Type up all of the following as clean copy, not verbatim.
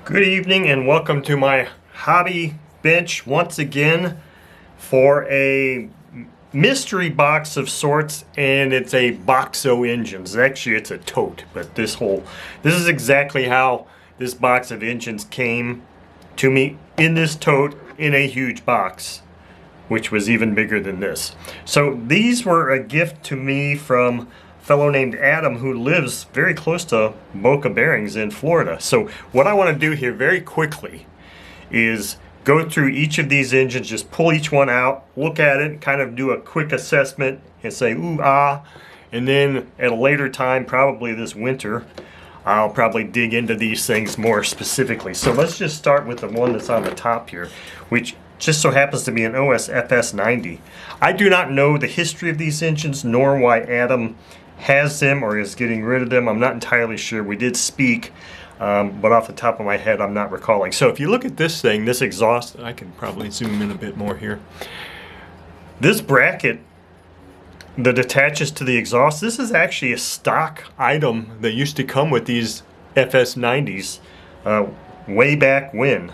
Good evening and welcome to my hobby bench once again for a mystery box of sorts, and it's a Boxo engines. Actually it's a tote, but this is exactly how this box of engines came to me, in this tote in a huge box, which was even bigger than this. So these were a gift to me from fellow named Adam, who lives very close to Boca Bearings in Florida. So what I want to do here very quickly is go through each of these engines, just pull each one out, look at it, kind of do a quick assessment and say ooh ah, and then at a later time, probably this winter, I'll probably dig into these things more specifically. So let's just start with the one that's on the top here, which just so happens to be an OS FS90. I do not know the history of these engines, nor why Adam has them or is getting rid of them. I'm not entirely sure. We did speak, but off the top of my head, I'm not recalling. So if you look at this thing, this exhaust, I can probably zoom in a bit more here. This bracket that attaches to the exhaust, this is actually a stock item that used to come with these FS90s way back when.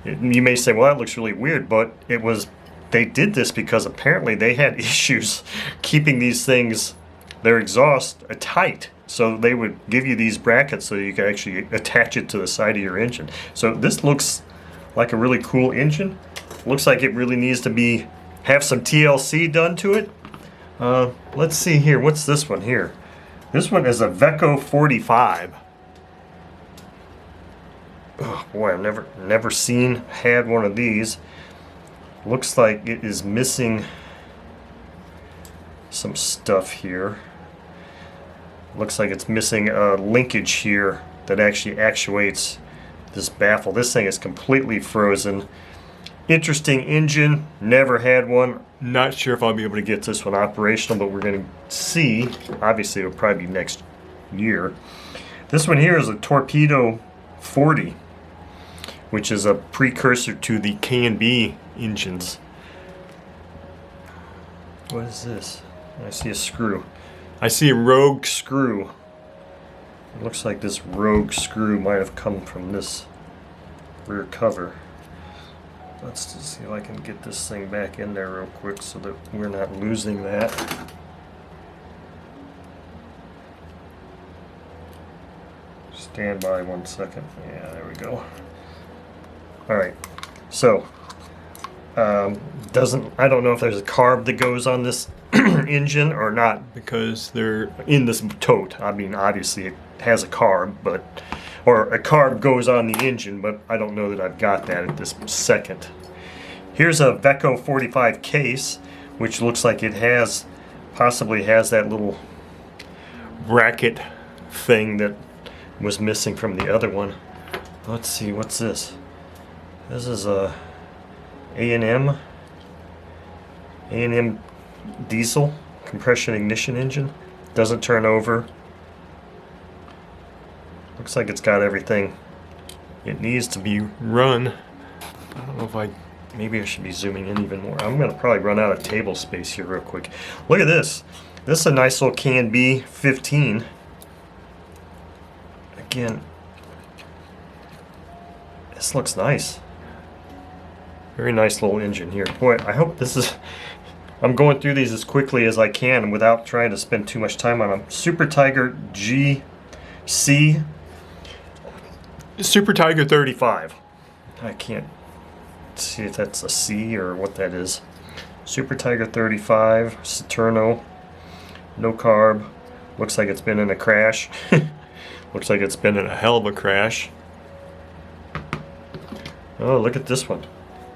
You may say, well, that looks really weird, but they did this because apparently they had issues keeping these things, their exhaust, tight. So they would give you these brackets so you could actually attach it to the side of your engine. So this looks like a really cool engine. Looks like it really needs to have some TLC done to it. Let's see here. What's this one here? This one is a Veco 45. Oh boy, I've never had one of these. Looks like it is missing some stuff here. Looks like it's missing a linkage here that actually actuates this baffle. This thing is completely frozen. Interesting engine, never had one. Not sure if I'll be able to get this one operational, but we're going to see. Obviously it'll probably be next year. This one here is a Torpedo 40, which is a precursor to the K&B engines. What is this? I see a screw. I see a rogue screw. It looks like this rogue screw might have come from this rear cover. Let's just see if I can get this thing back in there real quick so that we're not losing that. Stand by 1 second. Yeah, there we go. Alright, so I don't know if there's a carb that goes on this engine or not, because they're in this tote. I mean, obviously it has a carb, or a carb goes on the engine, but I don't know that I've got that at this second. Here's a Veco 45 case, which looks like it possibly has that little bracket thing that was missing from the other one. Let's see, what's this? This is a A&M diesel compression ignition engine. Doesn't turn over. Looks like it's got everything it needs to be run. I don't know if maybe I should be zooming in even more. I'm gonna probably run out of table space here real quick. Look at this. This is a nice little K&B 15. Again, this looks nice. Very nice little engine here. Boy, I hope I'm going through these as quickly as I can without trying to spend too much time on them. Super Tiger GC. Super Tiger 35. I can't see if that's a C or what that is. Super Tiger 35, Saturno, no carb. Looks like it's been in a crash. Looks like it's been in a hell of a crash. Oh, look at this one.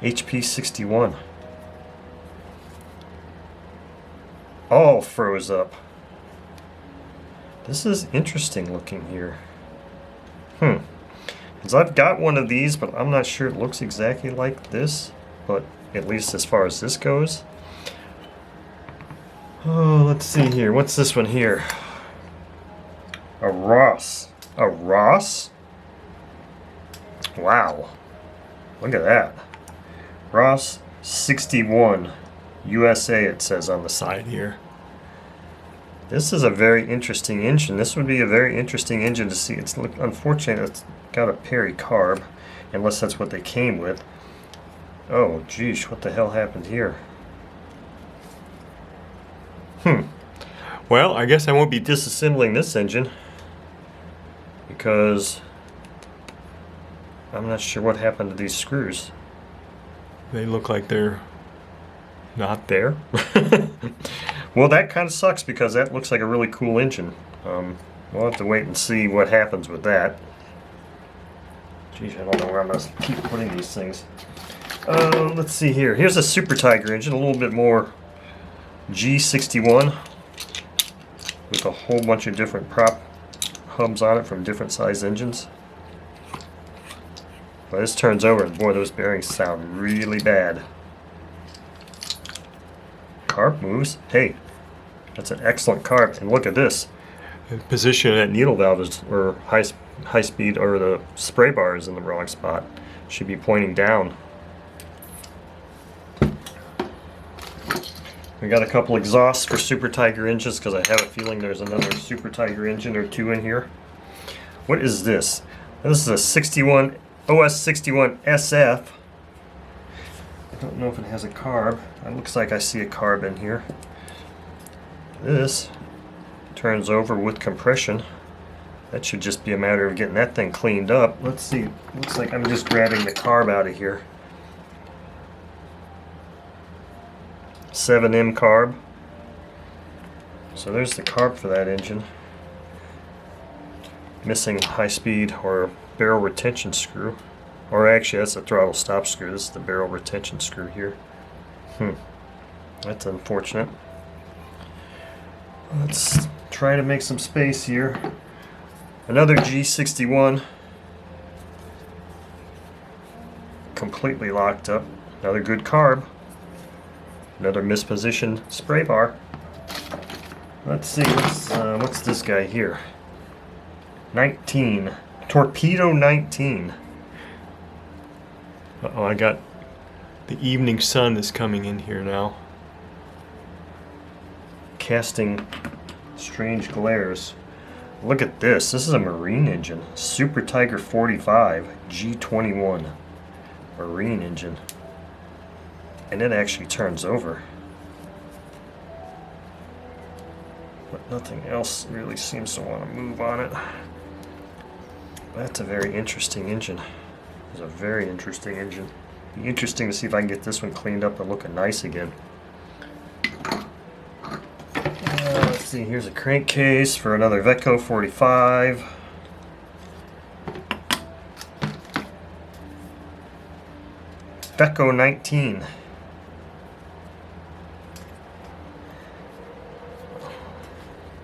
HP 61. All froze up. This is interesting looking here. Because I've got one of these, but I'm not sure it looks exactly like this. But at least as far as this goes. Oh, let's see here. What's this one here? A Ross. A Ross? Wow. Look at that. Ross 61 USA, it says on the side here. This is a very interesting engine. This would be a very interesting engine to see. It's unfortunate it's got a Perry carb, unless that's what they came with. Oh, geez, what the hell happened here? Well, I guess I won't be disassembling this engine because I'm not sure what happened to these screws. They look like they're not there. Well, that kind of sucks because that looks like a really cool engine. We'll have to wait and see what happens with that. Geez, I don't know where I'm going to keep putting these things. Let's see here. Here's a Super Tiger engine, a little bit more G61 with a whole bunch of different prop hubs on it from different size engines. But this turns over and boy, those bearings sound really bad. Carb moves. Hey, that's an excellent carb. And look at this. The position of that needle valve is, or high speed, or the spray bar is in the wrong spot. Should be pointing down. We got a couple exhausts for Super Tiger engines because I have a feeling there's another Super Tiger engine or two in here. What is this? This is a 61 OS 61 SF. I don't know if it has a carb. It looks like I see a carb in here. This turns over with compression. That should just be a matter of getting that thing cleaned up. Let's see. Looks like I'm just grabbing the carb out of here. 7M carb. So there's the carb for that engine. Missing high speed or barrel retention screw. Or actually that's a throttle stop screw. This is the barrel retention screw here. That's unfortunate. Let's try to make some space here. Another G61. Completely locked up. Another good carb. Another mispositioned spray bar. Let's see, what's this guy here? 19. Torpedo 19. Uh-oh, I got the evening sun is coming in here now. Casting strange glares. Look at this. This is a marine engine. Super Tiger 45 G21. Marine engine. And it actually turns over. But nothing else really seems to want to move on it. That's a very interesting engine. It's a very interesting engine. Be interesting to see if I can get this one cleaned up and looking nice again. Let's see, here's a crankcase for another Vetco 45. Vetco 19.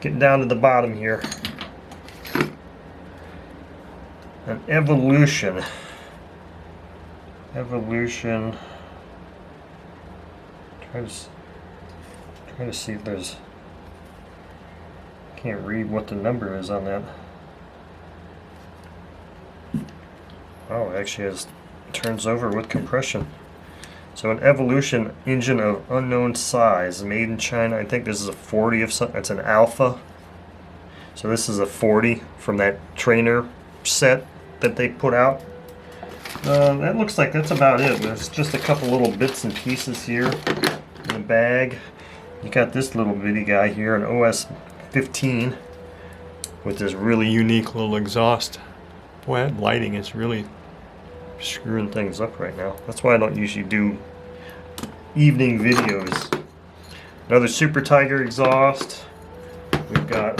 Getting down to the bottom here. An Evolution. Evolution. Trying to see if there's. Can't read what the number is on that. Oh, it actually has turns over with compression. So an Evolution engine of unknown size, made in China. I think this is a 40 of something. It's an Alpha. So this is a 40 from that trainer set that they put out. That looks like that's about it. There's just a couple little bits and pieces here in the bag. You got this little bitty guy here, an OS 15 with this really unique little exhaust. Boy, that lighting is really screwing things up right now. That's why I don't usually do evening videos. Another Super Tiger exhaust. We've got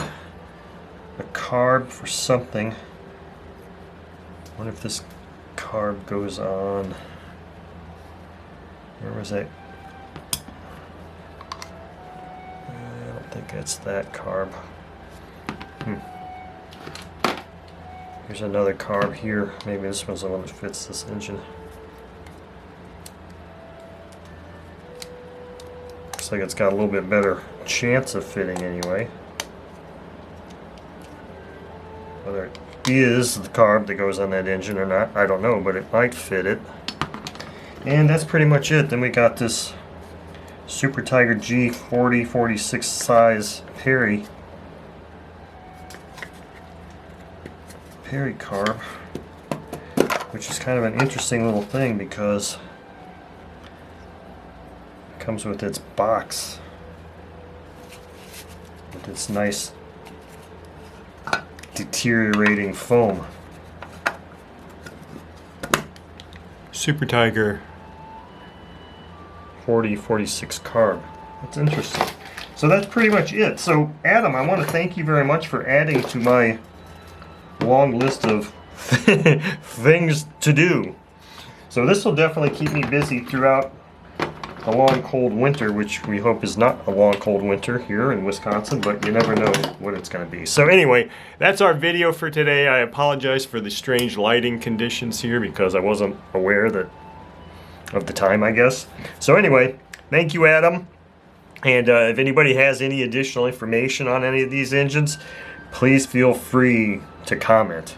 a carb for something. I wonder if this carb goes on. Where was that? I don't think that's that carb. Here's another carb here. Maybe this one's the one that fits this engine. Looks like it's got a little bit better chance of fitting anyway. Whether it is the carb that goes on that engine or not, I don't know, but it might fit it. And that's pretty much it. Then we got this Super Tiger G40 46 size Perry carb. which is kind of an interesting little thing because it comes with its box with its nice deteriorating foam. Super Tiger 4046 carb. That's interesting. So that's pretty much it. So Adam, I want to thank you very much for adding to my long list of things to do. So this will definitely keep me busy throughout a long cold winter, which we hope is not a long cold winter here in Wisconsin, but you never know what it's going to be. So anyway, that's our video for today. I apologize for the strange lighting conditions here because I wasn't aware of the time, I guess. So anyway, thank you, Adam. And if anybody has any additional information on any of these engines, please feel free to comment.